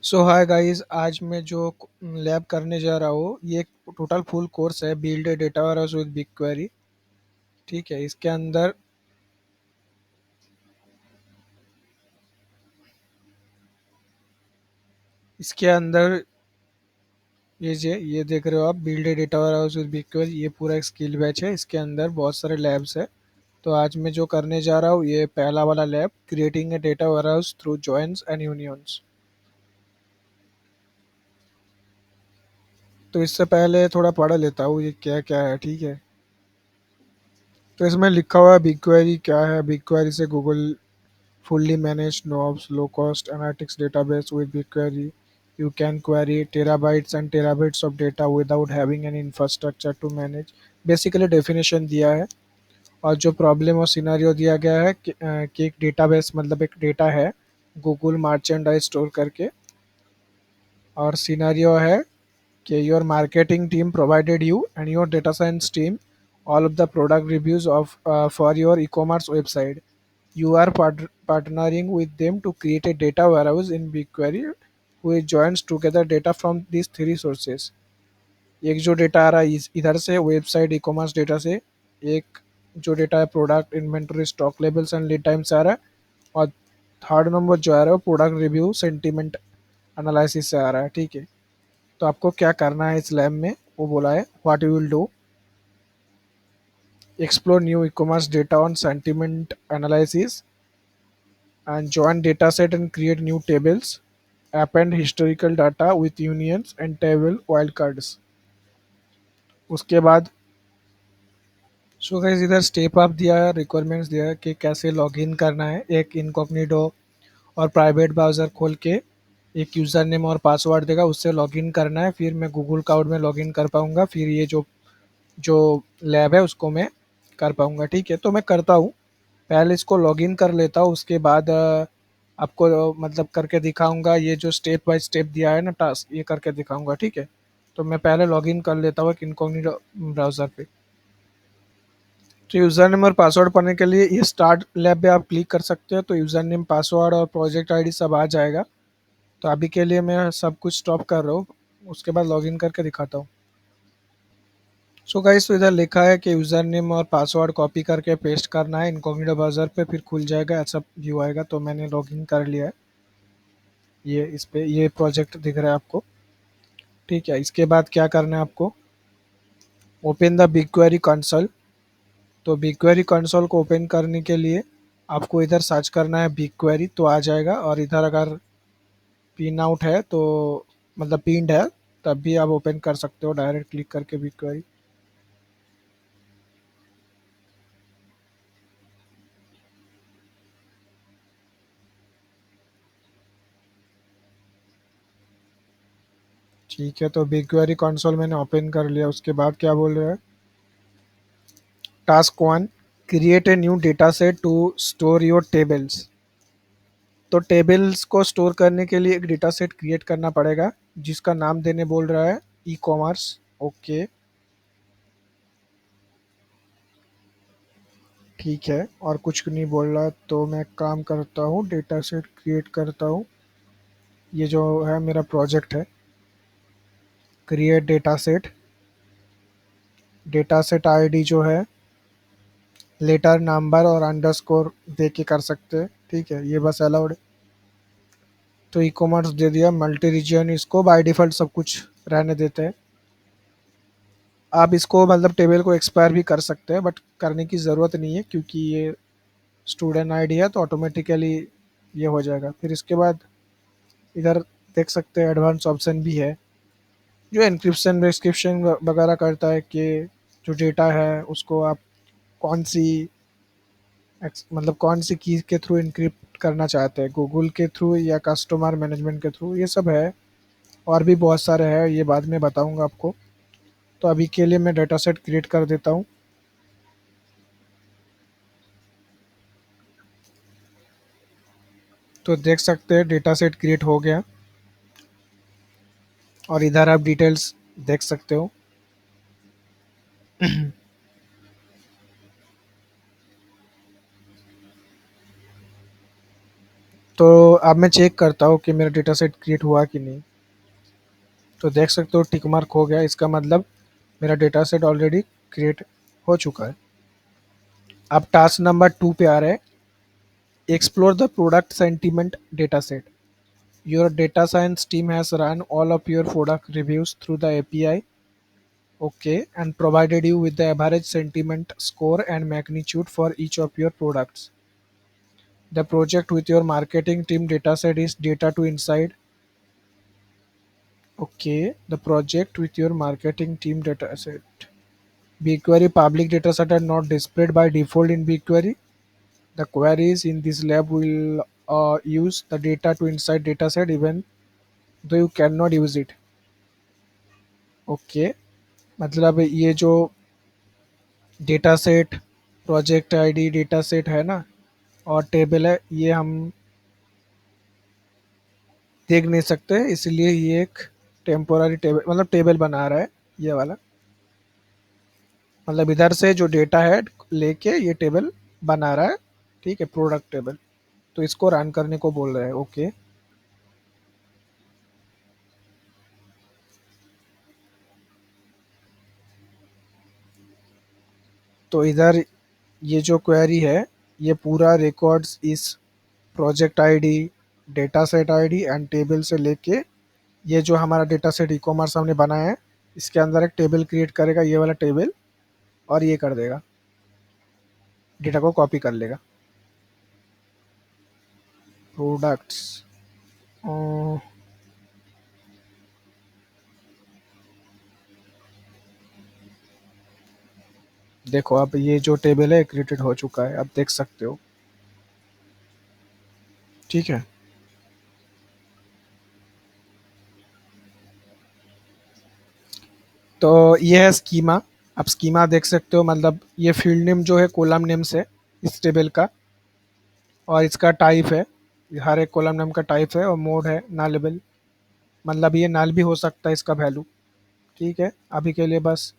सो hi guys, आज मैं जो लैब करने जा रहा हूँ ये एक टोटल फुल कोर्स है। Build data warehouse with big query. ठीक है। इसके अंदर ये देख रहे हो आप, build data warehouse with big query. ये पूरा एक स्किल बैच है। इसके अंदर बहुत सारे लैब्स है। तो आज मैं जो करने जा रहा हूँ ये पहला वाला lab, creating a data warehouse through joins and unions. तो इससे पहले थोड़ा पढ़ लेता हूँ ये क्या क्या है। ठीक है। तो इसमें लिखा हुआ है बिग क्वेरी क्या है। बिग क्वेरी से Google fully managed knobs, low-cost analytics database with BigQuery. You can query terabytes and terabytes of data without having an infrastructure to manage. Basically definition दिया है और जो प्रॉब्लम और सिनेरियो दिया गया है कि एक डेटाबेस मतलब एक डेटा है गूगल मर्चेंडाइज स्टोर करके। और सिनेरियो है कि your marketing team provided you and your data science team all of the product reviews of for your e-commerce website. You are partnering with them to create a data warehouse in BigQuery which joins together data from these three sources. एक जो data आ रहा है इधर से website ई commerce data से, एक जो data है product inventory stock levels and lead time से आ रहा है, और थर्ड नंबर जो आ रहा है वो प्रोडक्ट रिव्यू सेंटीमेंट एनालिसिस से आ रहा है। ठीक है। तो आपको क्या करना है इस लैब में, वो बोला है what you will do: explore new e-commerce data on sentiment analysis and join dataset and create new tables, append historical data with unions and table wildcards. उसके बाद सो गाइस इधर स्टेप अप दिया है, requirements दिया है कि कैसे login करना है। एक इनकॉग्निटो और प्राइवेट ब्राउज़र खोल के एक यूज़र नेम और पासवर्ड देगा, उससे लॉगिन करना है। फिर मैं गूगल क्लाउड में लॉगिन कर पाऊँगा। फिर ये जो जो लैब है उसको मैं कर पाऊँगा। ठीक है। तो मैं करता हूँ, पहले इसको लॉगिन कर लेता हूँ। उसके बाद आपको मतलब करके दिखाऊंगा। ये जो स्टेप बाय स्टेप दिया है ना टास्क, ये करके दिखाऊंगा। ठीक है। तो मैं पहले लॉगिन कर लेता हूँ एक इनकॉग्निटो ब्राउज़र पे। तो यूज़र नेम और पासवर्ड पाने के लिए ये स्टार्ट लैब पे आप क्लिक कर सकते हो। तो यूज़र नेम, पासवर्ड और प्रोजेक्ट आईडी सब आ जाएगा। तो अभी के लिए मैं सब कुछ स्टॉप कर रहा हूँ, उसके बाद लॉगिन करके दिखाता हूँ। सो गाइस, तो इधर लिखा है कि यूज़र नेम और पासवर्ड कॉपी करके पेस्ट करना है इनकॉग्निटो ब्राउज़र पे, फिर खुल जाएगा, ऐसा व्यू आएगा। तो मैंने लॉगिन कर लिया है। ये इस पे ये प्रोजेक्ट दिख रहा है आपको। ठीक है। इसके बाद क्या करना है आपको: open the big query console. तो बिग क्वेरी कंसोल को ओपन करने के लिए आपको इधर सर्च करना है बिग क्वेरी, तो आ जाएगा। और इधर अगर पिन आउट है तो मतलब पिंड है, तब भी आप ओपन कर सकते हो डायरेक्ट क्लिक करके बिग क्वेरी। ठीक है। तो बिग क्वेरी कंसोल मैंने ओपन कर लिया। उसके बाद क्या बोल रहा है: task one, create a new data set to store your tables. तो टेबल्स को स्टोर करने के लिए एक डेटा सेट क्रिएट करना पड़ेगा, जिसका नाम देने बोल रहा है ई कॉमर्स। ओके। ठीक है। और कुछ नहीं बोल रहा, तो मैं काम करता हूँ, डेटा सेट क्रिएट करता हूँ। ये जो है मेरा प्रोजेक्ट है, create data set. Data set ID जो है लेटर, नंबर और अंडरस्कोर दे के कर सकते हैं। ठीक है। ये बस अलाउड है। तो ई कॉमर्स दे दिया, मल्टी रीजन इसको बाय डिफ़ॉल्ट सब कुछ रहने देते हैं। आप इसको मतलब टेबल को एक्सपायर भी कर सकते हैं, बट करने की ज़रूरत नहीं है क्योंकि ये स्टूडेंट आईडी है, तो ऑटोमेटिकली ये हो जाएगा। फिर इसके बाद इधर देख सकते हैं एडवांस ऑप्शन भी है, जो एन्क्रिप्शन डिस्क्रिप्शन वगैरह करता है कि जो डेटा है उसको आप कौन सी मतलब कौन सी की के थ्रू इनक्रिप्ट करना चाहते हैं, गूगल के थ्रू या कस्टमर मैनेजमेंट के थ्रू, ये सब है। और भी बहुत सारे हैं, ये बाद में बताऊंगा आपको। तो अभी के लिए मैं डेटा सेट क्रिएट कर देता हूँ। तो देख सकते हैं डेटा सेट क्रिएट हो गया। और इधर आप डिटेल्स देख सकते हो। तो अब मैं चेक करता हूँ कि मेरा डेटा सेट क्रिएट हुआ कि नहीं। तो देख सकते हो टिक मार्क हो गया, इसका मतलब मेरा डेटा सेट ऑलरेडी क्रिएट हो चुका है। अब टास्क नंबर 2 पे आ रहे हैं, explore the product sentiment data set. Your data science team has run all of your product reviews through the API, okay, and provided you with the average sentiment score and magnitude for each of your products. The project with your marketing team dataset is data to inside. Okay, the project with your marketing team dataset. BigQuery public dataset are not displayed by default in BigQuery. The queries in this lab will use the data to inside dataset even though you cannot use it. Okay, मतलब ये जो data set, project ID, data set है ना, और table है, ये हम देख नहीं सकते, इसलिए ये एक टेम्पोररी टेबल, मतलब टेबल बना रहा है ये वाला। मतलब इधर से जो डेटा है लेके ये टेबल बना रहा है, ठीक है, प्रोडक्ट टेबल। तो इसको रन करने को बोल रहा है, ओके। तो इधर ये जो क्वेरी है, ये पूरा रिकॉर्ड्स इस project ID, data set ID and table से लेके ये जो हमारा डेटा सेट ई कॉमर्स हमने बनाया है, इसके अंदर एक टेबल क्रिएट करेगा, ये वाला टेबल, और ये कर देगा, डेटा को कॉपी कर लेगा। प्रोडक्ट्स, देखो अब ये जो टेबल है क्रिएटेड हो चुका है, अब देख सकते हो, ठीक है। तो ये है स्कीमा। अब स्कीमा देख सकते हो, मतलब ये फील्ड नेम जो है कॉलम नेम से इस टेबल का, और इसका टाइप है, हर एक कॉलम नेम का टाइप है, और मोड है नलेबल, मतलब ये नल भी हो सकता है इसका वैल्यू, ठीक है। अभी के लिए बस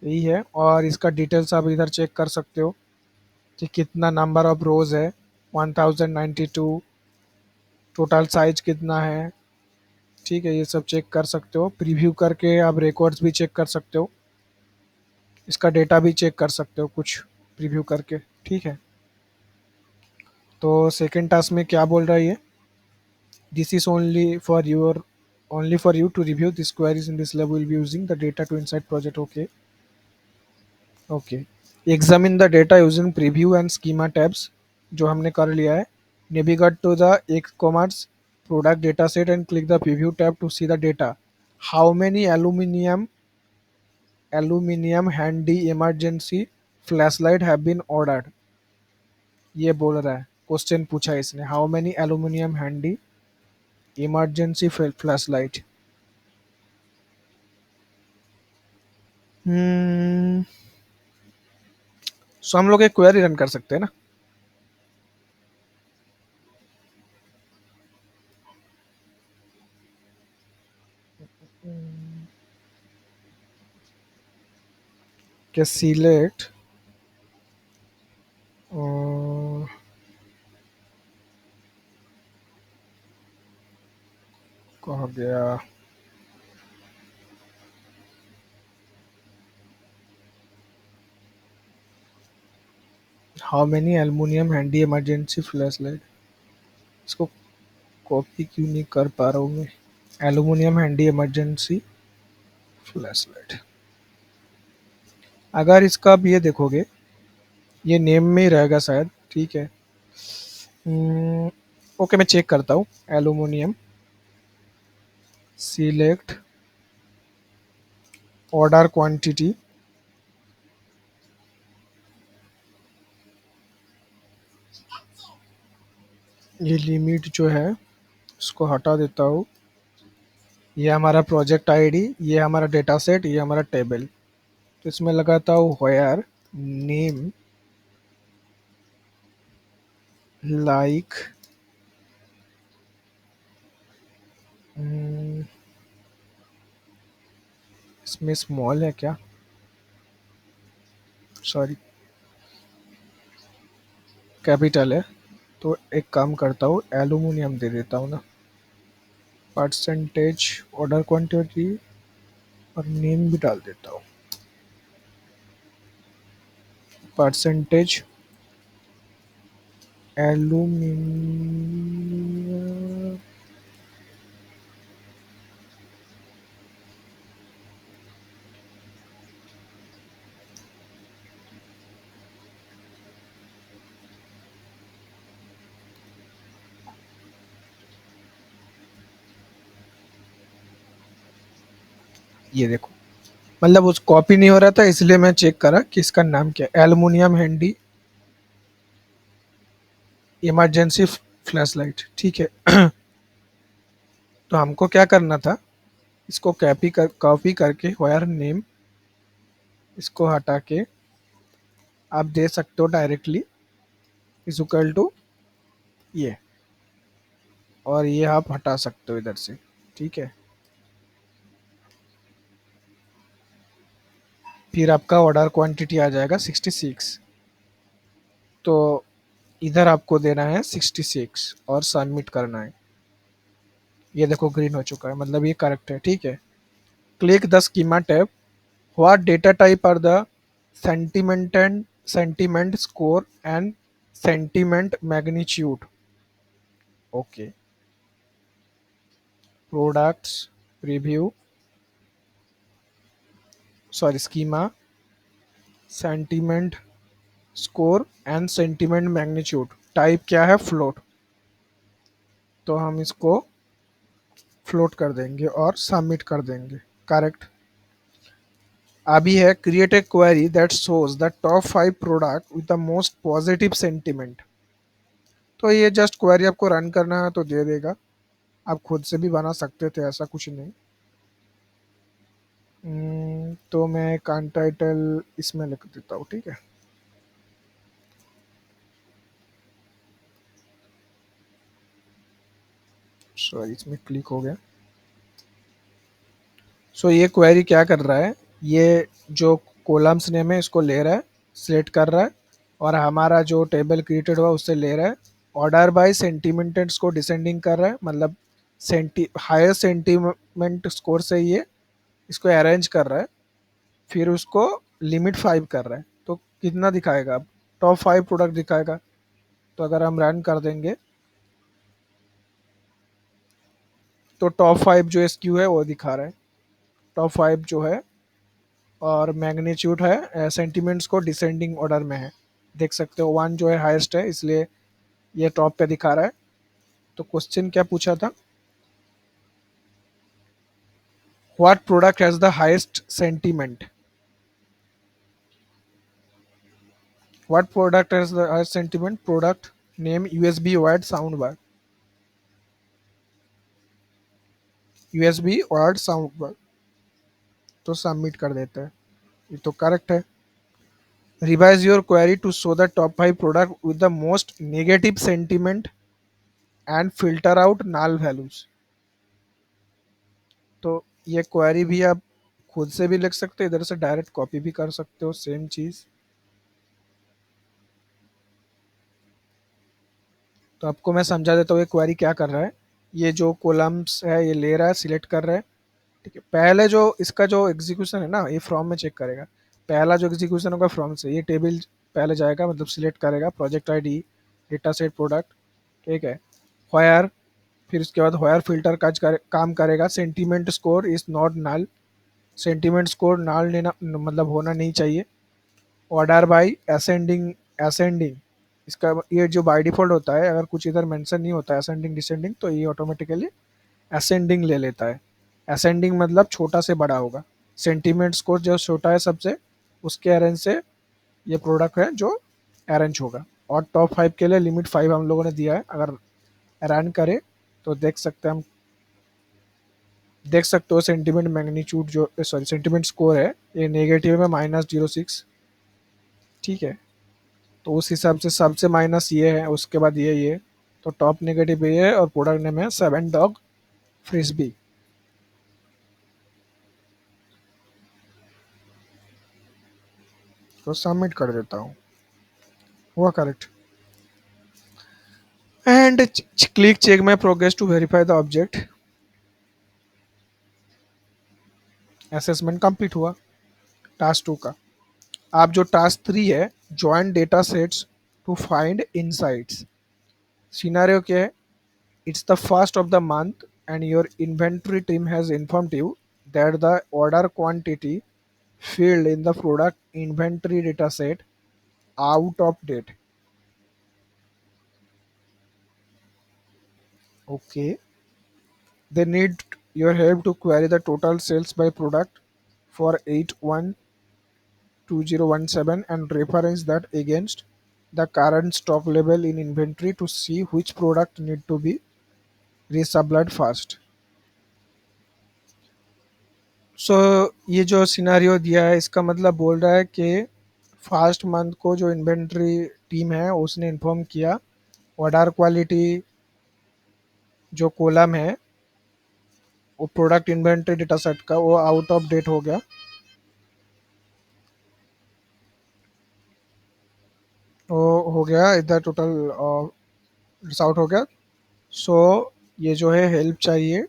यही है, और इसका डिटेल्स आप इधर चेक कर सकते हो कि कितना नंबर ऑफ रोज है, 1092, टोटल साइज कितना है, ठीक है, ये सब चेक कर सकते हो। प्रीव्यू करके आप रिकॉर्ड्स भी चेक कर सकते हो, इसका डेटा भी चेक कर सकते हो कुछ प्रीव्यू करके, ठीक है। तो सेकेंड टास्क में क्या बोल रहा है ये, this is only for you to review this queries in this lab, will be using the data to inside project, okay. Okay, examine the data using preview and schema tabs, जो हमने कर लिया है। नेविगेट टू द एक्स commerce product data set and click the preview tab to see the data. How many aluminium handy emergency flashlight have been ordered, ये बोल रहा है, क्वेश्चन पूछा है इसने, how many aluminium handy emergency flashlight. Hmm, so हम लोग एक क्वेरी रन कर सकते हैं ना। कि सिलेक्ट, कहा गया, how many aluminium handy emergency flashlight, इसको कॉपी क्यों नहीं कर पा रहा हूँ मैं। एल्यूमिनियम हैंडी इमरजेंसी फ्लैशलाइट, अगर इसका आप ये देखोगे, ये नेम में ही रहेगा शायद, ठीक है। ओके, मैं चेक करता हूँ। एल्यूमिनियम, सिलेक्ट, ऑर्डर क्वांटिटी, ये लिमिट जो है इसको हटा देता हूँ। ये हमारा प्रोजेक्ट आईडी, ये हमारा डेटा सेट, ये हमारा टेबल। तो इसमें लगाता हूँ वेयर नेम लाइक, इसमें स्मॉल है क्या, सॉरी, कैपिटल है, तो एक काम करता हूँ, एल्यूमिनियम दे देता हूँ ना। परसेंटेज ऑर्डर क्वांटिटी और नेम भी डाल देता हूँ। Percentage aluminium. ये देखो, मतलब उस कॉपी नहीं हो रहा था, इसलिए मैं चेक करा कि इसका नाम क्या है। Aluminium handy emergency flash light, ठीक है। तो हमको क्या करना था, इसको कॉपी करके वायर नेम, इसको हटा के आप दे सकते हो डायरेक्टली इज इक्वल टू ये, और ये आप हटा सकते हो इधर से, ठीक है। फिर आपका ऑर्डर क्वांटिटी आ जाएगा 66। तो इधर आपको देना है 66 और सबमिट करना है। ये देखो ग्रीन हो चुका है, मतलब ये करेक्ट है, ठीक है। Click the schema tab. What data type are the sentiment and sentiment score and sentiment magnitude? Okay, products review, sorry schema, sentiment score and sentiment magnitude. Type क्या है? फ्लोट। तो हम इसको फ्लोट कर देंगे और सबमिट कर देंगे। करेक्ट। अभी है create a query that shows the top 5 product with the most positive sentiment. तो ये जस्ट क्वेरी आपको रन करना है तो दे देगा। आप खुद से भी बना सकते थे, ऐसा कुछ नहीं। तो मैं एक टाइटल इसमें लिख देता हूँ, ठीक है। सॉरी, इसमें क्लिक हो गया। सो ये क्वेरी क्या कर रहा है, ये जो कॉलम्स नेम है इसको ले रहा है, सिलेक्ट कर रहा है, और हमारा जो टेबल क्रिएटेड हुआ उससे ले रहा है। ऑर्डर बाय सेंटिमेंट्स को डिसेंडिंग कर रहा है, मतलब हायर सेंटीमेंट स्कोर से ये इसको अरेंज कर रहा है। फिर उसको लिमिट 5 कर रहा है। तो कितना दिखाएगा अब? टॉप 5 प्रोडक्ट दिखाएगा। तो अगर हम रन कर देंगे तो टॉप 5 जो एसक्यू है वो दिखा रहा है। टॉप 5 जो है, और मैग्नीट्यूड है सेंटिमेंट्स को डिसेंडिंग ऑर्डर में है। देख सकते हो 1 जो है हाईएस्ट है, इसलिए ये टॉप पे दिखा रहा है। तो क्वेश्चन क्या पूछा था? What product has the highest sentiment? What product has the highest sentiment? Product name USB wired sound bar. USB wired sound bar. तो सबमिट कर देते हैं। ये तो करेक्ट है। Revise your query to show the top 5 product with the most negative sentiment and filter out null values। तो ये query भी आप खुद से भी लिख सकते हो, इधर से डायरेक्ट कॉपी भी कर सकते हो, सेम चीज। तो आपको मैं समझा देता हूँ ये क्वेरी क्या कर रहा है। ये जो कॉलम्स है ये ले रहा है, सिलेक्ट कर रहा है, ठीक है। पहले जो इसका जो एग्जीक्यूशन है ना, ये फ्रॉम में चेक करेगा। पहला जो एग्जीक्यूशन होगा फ्रॉम से, ये टेबल पहले जाएगा, मतलब सिलेक्ट करेगा project ID, data set, product, ठीक है। वायर, फिर उसके बाद वायर फिल्टर काम करेगा। Sentiment score is not null. Sentiment score null लेना मतलब होना नहीं चाहिए। ऑर्डर बाय असेंडिंग, असेंडिंग, इसका ये जो बाय डिफॉल्ट होता है, अगर कुछ इधर मेंशन नहीं होता है असेंडिंग डिसेंडिंग, तो ये ऑटोमेटिकली असेंडिंग ले लेता है। असेंडिंग मतलब छोटा से बड़ा होगा। सेंटीमेंट स्कोर जो छोटा है सबसे, उसके अरेंज से ये प्रोडक्ट है जो अरेंज होगा। और टॉप 5 के लिए लिमिट 5 हम लोगों ने दिया है। अगर रन करे तो देख सकते हैं हम, देख सकते हो सेंटीमेंट मैग्नीट्यूड जो, सॉरी सेंटीमेंट स्कोर है, ये नेगेटिव में -06, ठीक है। तो उस हिसाब से सबसे माइनस ये है, उसके बाद ये तो टॉप नेगेटिव ये है, और प्रोडक्ट नेम है 7 डॉग फ्रिस्बी। तो सबमिट कर देता हूँ। हुआ correct. And click check my progress to verify the object. Assessment complete हुआ टास्क 2 का। आप जो टास्क 3 है, join data sets to find insights. Scenario क्या है? It's the first of the month and your inventory team has informed you that the order quantity field in the product inventory dataset out of date. Okay. They need your help to query the total sales by product for 812017 and reference that against the current stock level in inventory to see which product need to be resupplied first. सो ये जो scenario दिया है इसका मतलब बोल रहा है कि फर्स्ट मंथ को जो इन्वेंट्री टीम है उसने इन्फॉर्म किया ऑर्डर क्वालिटी जो कॉलम है वो प्रोडक्ट इन्वेंट्री डेटा सेट का वो आउट ऑफ डेट हो गया। वो हो गया इधर टोटल आउट हो गया। सो ये जो है हेल्प चाहिए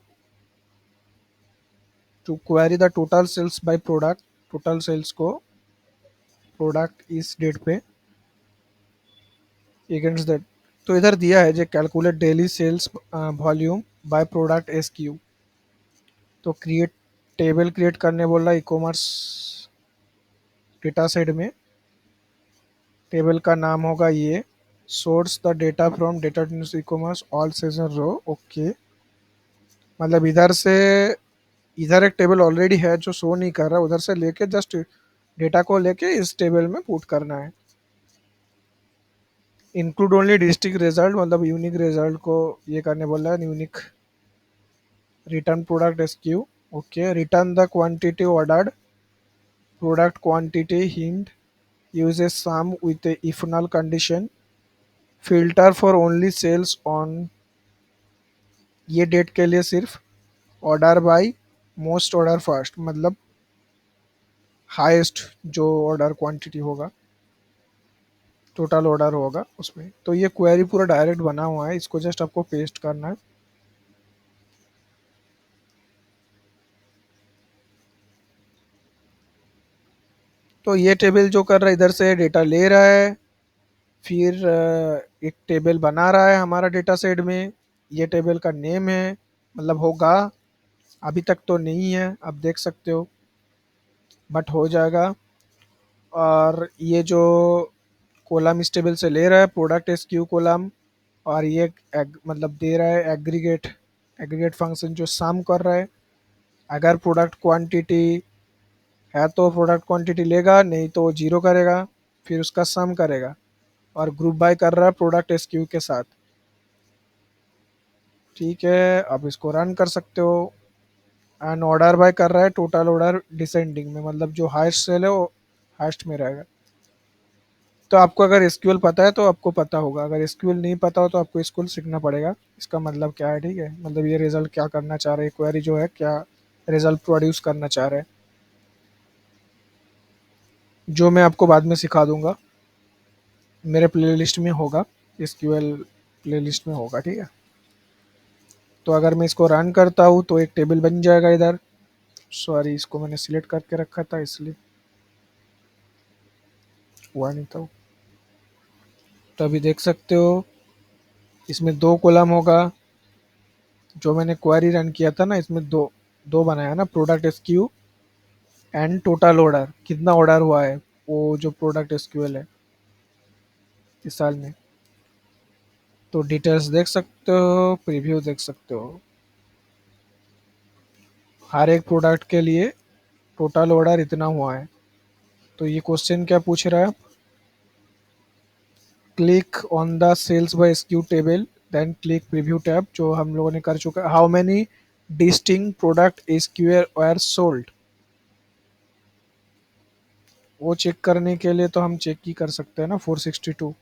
to query the total sales by product. Total sales को प्रोडक्ट इस डेट पे अगेंस्ट दैट। तो इधर दिया है जो calculate daily sales volume by product SKU। तो क्रिएट टेबल क्रिएट करने बोल रहा है ई कॉमर्स डेटा सेट में। टेबल का नाम होगा ये source the data from data e commerce all season row. Okay, मतलब इधर से इधर एक टेबल ऑलरेडी है जो शो नहीं कर रहा, उधर से लेके जस्ट डेटा को लेके इस टेबल में पुट करना है। इंक्लूड ओनली डिस्ट्रिक्ट रिजल्ट, मतलब यूनिक रिजल्ट को ये करने बोल रहा है। Unique return product SKU। Okay, return the quantity ordered product quantity hint uses sum with a if null condition। Filter for only sales on ये डेट के लिए सिर्फ order by most order first, मतलब हाईएस्ट जो order quantity होगा total order होगा उसमें। तो ये क्वेरी पूरा डायरेक्ट बना हुआ है, इसको जस्ट आपको पेस्ट करना है। तो ये टेबल जो कर रहा है इधर से डेटा ले रहा है, फिर एक टेबल बना रहा है हमारा डेटा सेट में। ये टेबल का नेम है, मतलब होगा, अभी तक तो नहीं है, आप देख सकते हो, बट हो जाएगा। और ये जो कॉलम इस टेबल से ले रहा है प्रोडक्ट SKU कॉलम, और ये मतलब दे रहा है एग्रीगेट एग्रीगेट फंक्शन जो सम कर रहा है। अगर प्रोडक्ट क्वांटिटी है तो प्रोडक्ट क्वांटिटी लेगा, नहीं तो जीरो करेगा, फिर उसका सम करेगा। और ग्रुप बाय कर रहा है प्रोडक्ट SKU के साथ। ठीक है, आप इसको रन कर सकते हो। एंड ऑर्डर बाय कर रहा है टोटल ऑर्डर डिसेंडिंग में, मतलब जो हाईएस्ट सेल है वो हाईएस्ट में रहेगा। तो आपको अगर SQL पता है तो आपको पता होगा, अगर SQL नहीं पता हो तो आपको SQL सीखना पड़ेगा। इसका मतलब क्या है, ठीक है, मतलब ये रिजल्ट क्या करना चाह रहे हैं, क्वेरी जो है क्या रिजल्ट प्रोड्यूस करना चाह रहे हैं, जो मैं आपको बाद में सिखा दूंगा। मेरे प्लेलिस्ट में होगा, SQL प्लेलिस्ट में होगा, ठीक है। तो अगर मैं इसको रन करता हूँ तो एक टेबल बन जाएगा इधर। सॉरी, इसको मैंने सिलेक्ट करके रखा था इसलिए हुआ नहीं था। तो अभी देख सकते हो इसमें दो कॉलम होगा। जो मैंने क्वेरी रन किया था ना, इसमें दो दो बनाया ना, product SKU and total order, कितना ऑर्डर हुआ है वो जो प्रोडक्ट SQL है इस साल में। तो डिटेल्स देख सकते हो, प्रीव्यू देख सकते हो, हर एक प्रोडक्ट के लिए टोटल ऑर्डर इतना हुआ है। तो ये क्वेश्चन क्या पूछ रहा है? Click on the sales by SKU table, then click preview tab, जो हम लोगों ने कर चुका है। How many distinct product SKU were sold, वो चेक करने के लिए तो हम चेक ही कर सकते हैं ना 462,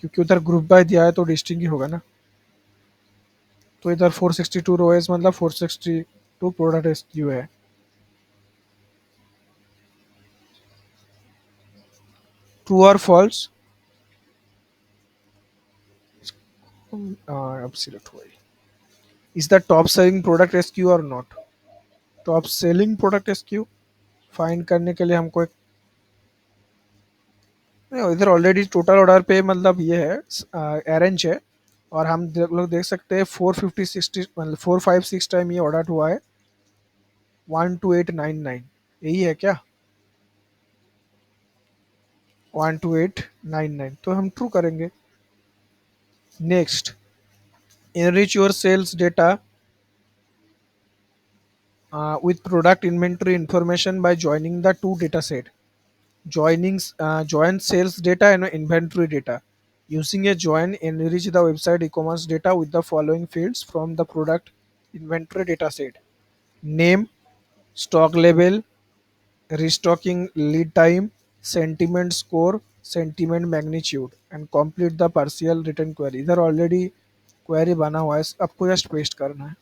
क्योंकि उधर ग्रुप बाय दिया है तो डिस्टिंग ही होगा ना। तो इधर 462 रोएस मतलब 462 प्रोडक्ट SKU है। ट्रू और फॉल्स, अब सिलेक्ट हुआ is the top selling product SKU और not. Top selling product SKU find करने के लिए हमको एक नहीं, इधर ऑलरेडी टोटल ऑर्डर पे मतलब ये है अरेंज है। और हम लोग देख सकते हैं 450 60 मतलब 456 टाइम ये ऑर्डर हुआ है 12899। यही है क्या? 12899 तो हम ट्रू करेंगे। Next, enrich your sales data with product inventory information by joining the two data set. Join sales data and inventory data. Using a join, enrich the website e-commerce data with the following fields from the product inventory data set: name, stock level, restocking lead time, sentiment score, sentiment magnitude, and complete the partial written query. इधर already query बना हुआ है, आपको just paste करना है।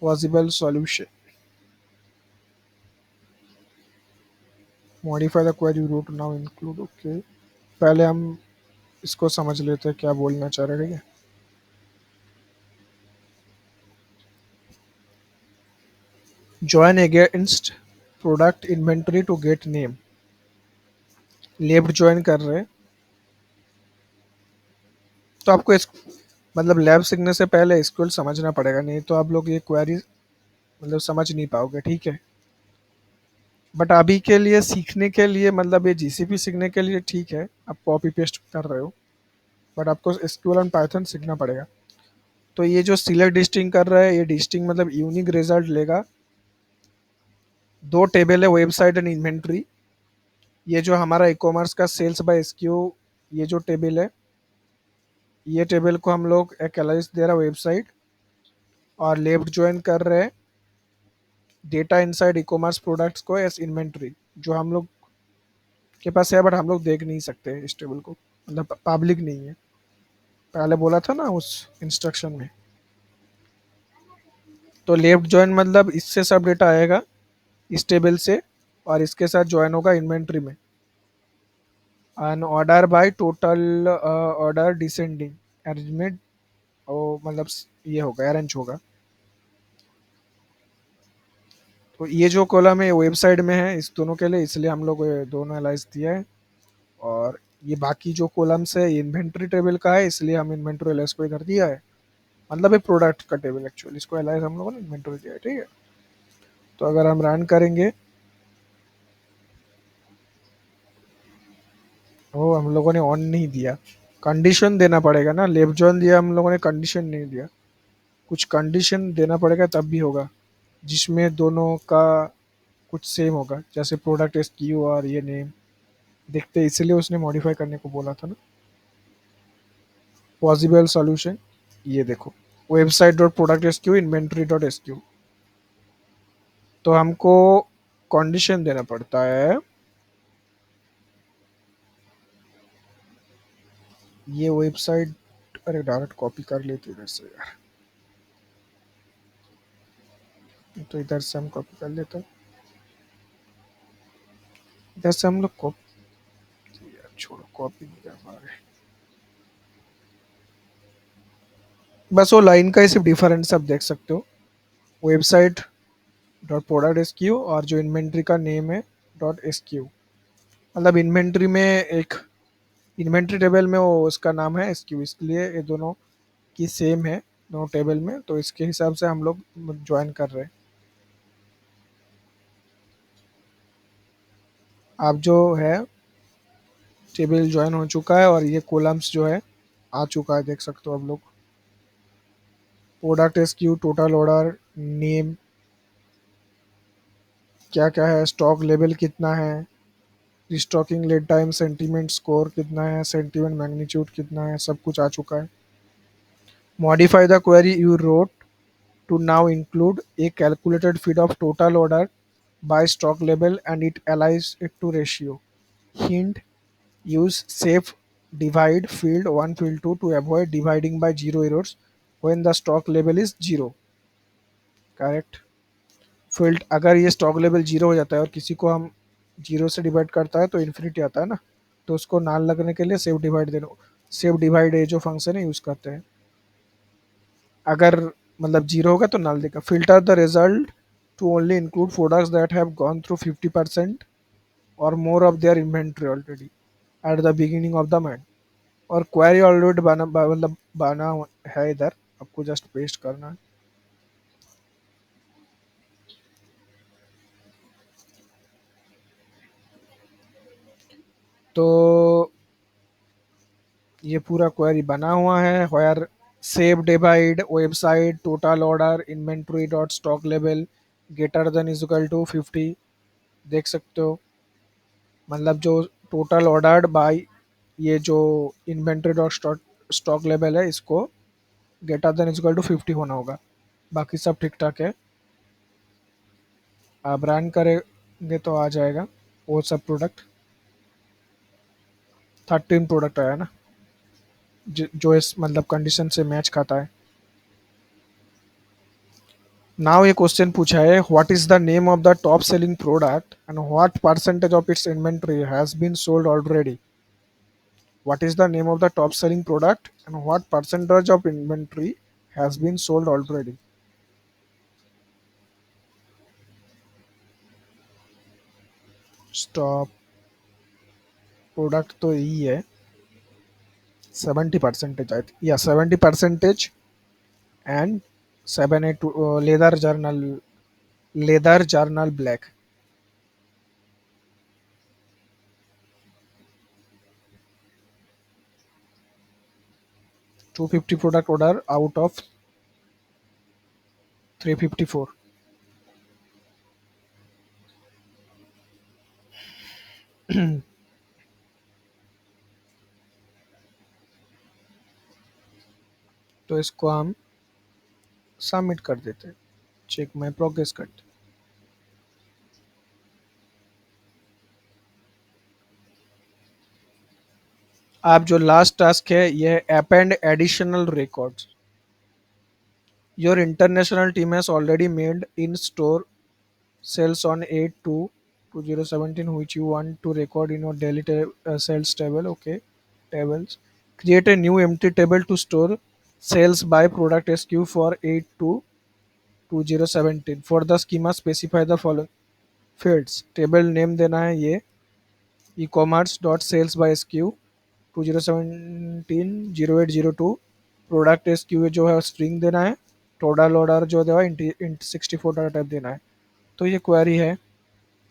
Possible solution, modify the query root now include. Okay, पहले हम इसको समझ लेते हैं क्या बोलना चाह रहे हैं, ठीक है। Join against product inventory to get name. Left join कर रहे हैं तो आपको इस मतलब लैब सीखने से पहले एसक्यूएल समझना पड़ेगा, नहीं तो आप लोग ये क्वेरी मतलब समझ नहीं पाओगे, ठीक है। बट अभी के लिए सीखने के लिए मतलब ये जीसीपी सीखने के लिए ठीक है, आप कॉपी पेस्ट कर रहे हो। बट आपको एसक्यूएल एंड पाइथन सीखना पड़ेगा। तो ये जो सिलेक्ट डिस्टिंग कर रहा है, ये डिस्टिंग मतलब यूनिक रिजल्ट लेगा। दो टेबल है, वेबसाइट एंड इन्वेंट्री। ये जो हमारा ई कॉमर्स का सेल्स बाय एसक्यू, ये जो टेबल है, ये टेबल को हम लोग एक एलाइस दे रहा वेबसाइट और लेफ्ट ज्वाइन कर रहे हैं data inside e commerce products को एस इन्वेंट्री, जो हम लोग के पास है बट हम लोग देख नहीं सकते इस टेबल को, मतलब पब्लिक नहीं है। पहले बोला था ना उस इंस्ट्रक्शन में। तो लेफ्ट ज्वाइन मतलब इससे सब डेटा आएगा इस टेबल से और इसके साथ ज्वाइन होगा इन्वेंट्री में। And order by total order descending arrangement, वो मतलब ये होगा अरेंज होगा। तो ये जो कॉलम है वेबसाइट में है इस दोनों के लिए, इसलिए हम लोग ये दोनों एलाइज दिया है। और ये बाकी जो कॉलम्स है इन्वेंट्री टेबल का है, इसलिए हम इन्वेंट्री एलाइज को इधर दिया है। मतलब ये प्रोडक्ट का टेबल एक्चुअली, इसको एलाइज हम लोगों ने इन्वेंट्री दिया है, ठीक है। तो अगर हम रन करेंगे, वो हम लोगों ने ऑन नहीं दिया, कंडीशन देना पड़ेगा ना। लेफ्ट जॉन दिया हम लोगों ने, कंडीशन नहीं दिया। कुछ कंडीशन देना पड़ेगा तब भी होगा, जिसमें दोनों का कुछ सेम होगा, जैसे प्रोडक्ट एसक्यू और ये नेम देखते, इसलिए उसने मॉडिफाई करने को बोला था ना। पॉसिबल सॉल्यूशन, ये देखो, website dot product SQ inventory dot SQ. तो हमको कंडीशन देना पड़ता है, ये वेबसाइट, अरे डायरेक्ट कॉपी कर लेते इधर से यार, तो इधर से हम कॉपी कर लेते हैं, इधर से हम लोग कॉपी, छोड़ो कॉपी नहीं कर पा रहे। बस वो लाइन का ही सिर्फ डिफरेंस आप देख सकते हो, website dot product S Q और जो इन्वेंट्री का नेम है डॉट एस क्यू। मतलब इन्वेंट्री में एक इन्वेंट्री टेबल में वो उसका नाम है एस क्यू, इसलिए ये दोनों की सेम है दोनों टेबल में, तो इसके हिसाब से हम लोग ज्वाइन कर रहे हैं। आप जो है टेबल ज्वाइन हो चुका है और ये कॉलम्स जो है आ चुका है, देख सकते हो आप लोग। Product S Q, total order, name क्या क्या है, स्टॉक लेवल कितना है, रिस्टॉकिंग लीड टाइम, सेंटीमेंट स्कोर कितना है, सेंटीमेंट मैग्नीट्यूड कितना है, सब कुछ आ चुका है। Modify the query you wrote to now include a calculated feed of total order by stock level and it aligns it to ratio. Hint: use safe divide field 1 field 2 to avoid dividing by zero errors when the stock level is zero. Correct. Field अगर ये stock level zero हो जाता है और किसी को हम zero से डिवाइड करता है तो इन्फिनिटी आता है ना, तो उसको नाल लगने के लिए सेव डिवाइड ये जो फंक्शन है यूज करते हैं। अगर मतलब जीरो होगा तो नाल देगा। Filter the result to only include products that have gone through 50% और more of their inventory already at the beginning of the month. और क्वेरी ऑलरेडी मतलब बना है इधर, आपको जस्ट पेस्ट करना है। तो ये पूरा क्वेरी बना हुआ है। Where save divide website total order inventory dot stock level greater than is equal to 50। देख सकते हो, मतलब जो टोटल ऑर्डर्ड बाय ये जो inventory dot stock stock level है, इसको greater than is equal to 50 होना होगा। बाकी सब ठीक ठाक है। आप रन करेंगे तो आ जाएगा वो सब प्रोडक्ट। 13 प्रोडक्ट आया ना, जो इस मतलब कंडीशन से मैच खाता है। नाउ ये क्वेश्चन पूछा है, what is the name of the top selling product and what percentage of its inventory has been sold already. What is the name of the top selling product and what percentage of inventory has been sold already. Stop product तो यही है, 70% आई या 70% and 782 leather journal black. 250 product order out of 354। तो इसको हम submit कर देते हैं, चेक माई प्रोग्रेस करते। आप जो लास्ट टास्क है ये append additional records. Your international team has already made in store sales on 8 to 2017 which you want to record in your daily sales table. Okay, tables. Create a new empty table to store sales by product SKU for 8 to 2017. For the schema specify the following fields। table name देना है ये e-commerce dot sales by SKU 2017 0802। Product SKU जो है string देना है। Total order जो है int 64 data type देना है। तो ये क्वेरी है,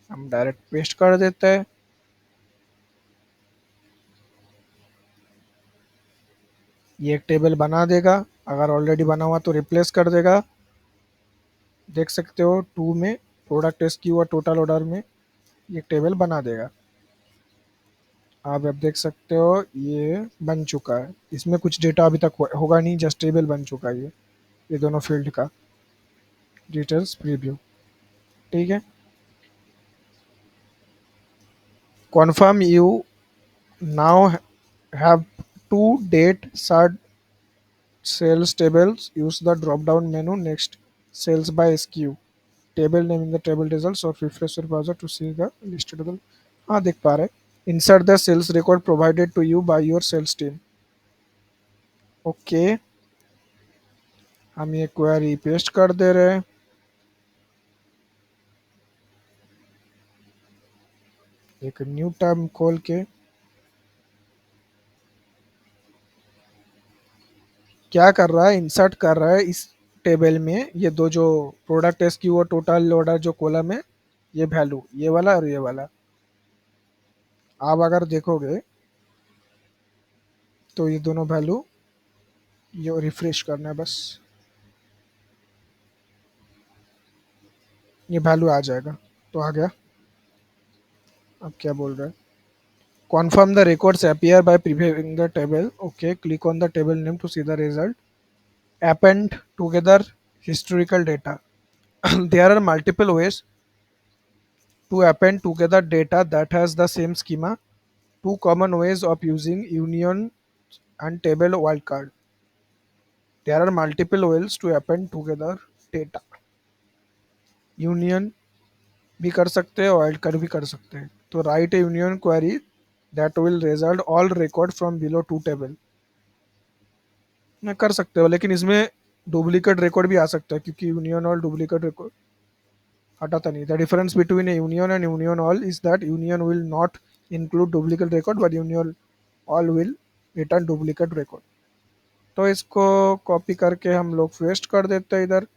हम डायरेक्ट पेस्ट कर देते हैं। ये एक टेबल बना देगा, अगर ऑलरेडी बना हुआ तो रिप्लेस कर देगा। देख सकते हो टू में प्रोडक्ट एसक्यू और टोटल ऑर्डर में ये टेबल बना देगा। आप अब देख सकते हो ये बन चुका है। इसमें कुछ डेटा अभी तक होगा नहीं, जस्ट टेबल बन चुका है ये दोनों फील्ड का डिटेल्स प्रीव्यू। ठीक है, confirm you now have two date सर्ट sales tables। use the drop down menu next sales by SKU table name in the table results or refresh your browser to see the listed result। हाँ देख पा रहे। insert the sales record provided to you by your sales team। Okay, हम ये query paste कर दे रहे हैं। एक न्यू टैब खोल के क्या कर रहा है, इंसर्ट कर रहा है इस टेबल में ये दो जो प्रोडक्ट एसक्यू और टोटल ऑर्डर जो कॉलम है, ये वैल्यू ये वाला और ये वाला। आप अगर देखोगे तो ये दोनों वैल्यू, ये रिफ्रेश करना है बस, ये वैल्यू आ जाएगा। तो आ गया। अब क्या बोल रहा है, confirm the records appear by previewing the table। okay, click on the table name to see the result। append together historical data। there are multiple ways to append together data that has the same schema। Two common ways of using union and table wildcard। there are multiple ways to append together data। Union भी कर सकते हैं, wild card भी कर सकते हैं। तो write a union query that will result all record from below two table. मैं कर सकते हो, लेकिन इसमें डुप्लीकेट रिकॉर्ड भी आ सकता है, क्योंकि यूनियन ऑल डुप्लीकेट रिकॉर्ड हटाता नहीं। The difference between A union and union all is that union will not include duplicate record but union all will return duplicate record. तो इसको कॉपी करके हम लोग पेस्ट कर देते हैं इधर।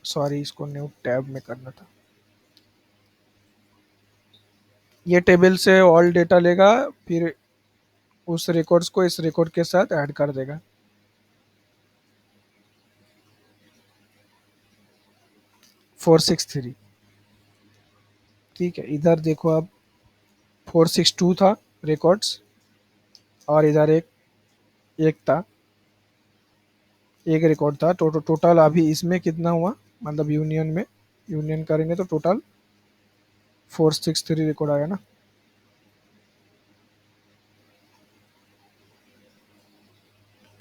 सॉरी, इसको न्यू टैब में करना था। ये टेबल से ऑल डेटा लेगा, फिर उस रिकॉर्ड्स को इस रिकॉर्ड के साथ ऐड कर देगा। 463। ठीक है, इधर देखो आप, 462 था रिकॉर्ड्स, और इधर एक एक था, एक रिकॉर्ड था। टोटल अभी इसमें कितना हुआ, मतलब यूनियन में, यूनियन करेंगे तो टोटल 463 रिकॉर्ड आया ना।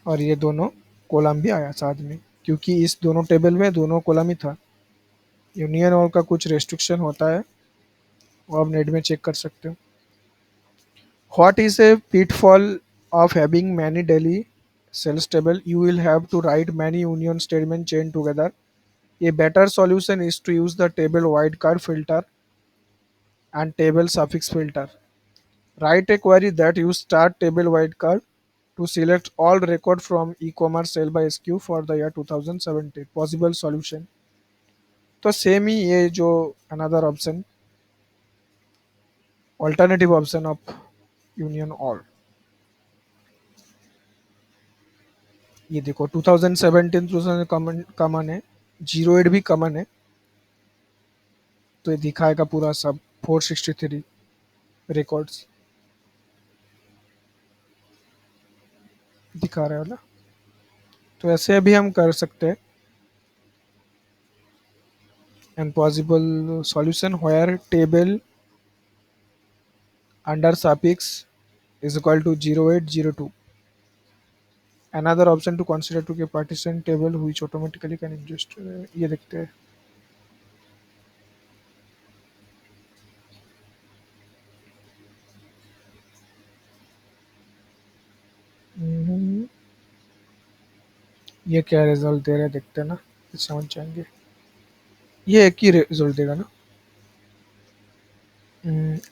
और ये दोनों कॉलम भी आया साथ में, क्योंकि इस दोनों टेबल में दोनों कॉलम ही था। यूनियन और का कुछ रेस्ट्रिक्शन होता है, वो आप नेट में चेक कर सकते हो। What is a pitfall of having many daily sales table? You will have to write many union statement chain together. A better solution is to use the table wildcard filter and table suffix filter. Write a query that use start table wildcard to select all record from e-commerce sale by SKU for the year 2017. Possible solution। तो same ही ये जो another option, alternative option of union all. ये देखो 2017 common है, 08 भी common है। तो ये दिखाएगा पूरा सब 463 रिकॉर्ड्स दिखा रहा है ना। तो ऐसे भी हम कर सकते हैं। And possible solution where table under suffix is equal to 0802। another option to consider to के partition table which automatically can adjust। ये देखते हैं। हम्म, ये क्या रिजल्ट दे रहा है देखते हैं ना, फिर समझ जाएंगे। ये एक ही रिजल्ट देगा ना।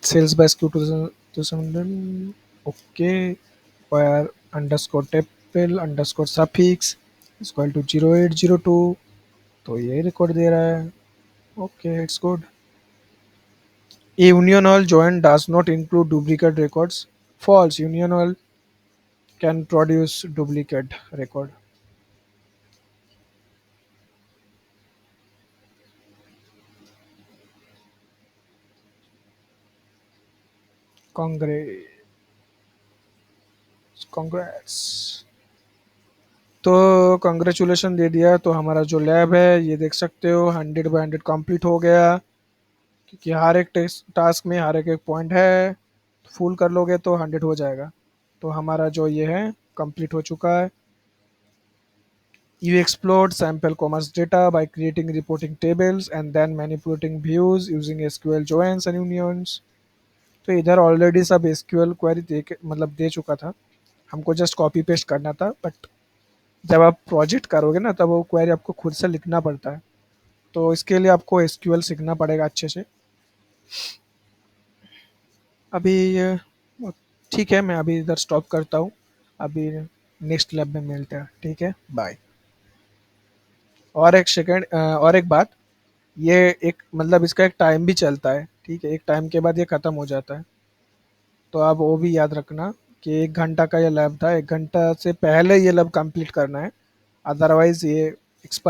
Sales by SKU 2000। Okay, where underscore table underscore suffix is equal to 0802। तो ये रिकॉर्ड दे रहा है। Okay, it's good. A union all joint does not include duplicate records. False, union all can produce duplicate record। Congrats, congrats। तो congratulation दे दिया। तो हमारा जो lab है ये देख सकते हो 100/100 कंप्लीट हो गया, क्योंकि हर एक टास्क में हर एक एक पॉइंट है। फुल कर लोगे तो 100 हो जाएगा। तो हमारा जो ये है कंप्लीट हो चुका है। You explored sample commerce data by creating reporting tables and then manipulating views using SQL joins and unions। तो इधर ऑलरेडी सब SQL क्वेरी दे के मतलब दे चुका था, हमको जस्ट कॉपी पेस्ट करना था। बट जब आप प्रोजेक्ट करोगे ना, तब वो क्वेरी आपको खुद से लिखना पड़ता है। तो इसके लिए आपको SQL सीखना पड़ेगा अच्छे से। अभी ठीक है, मैं अभी इधर स्टॉप करता हूँ। अभी नेक्स्ट लैब में मिलते हैं, ठीक है, बाय। और एक सेकेंड, और एक बात, ये एक मतलब इसका एक टाइम भी चलता है, ठीक है, एक टाइम के बाद ये ख़त्म हो जाता है। तो आप वो भी याद रखना कि 1 घंटा का ये लैब था, 1 घंटा से पहले ये लैब कंप्लीट करना है, अदरवाइज ये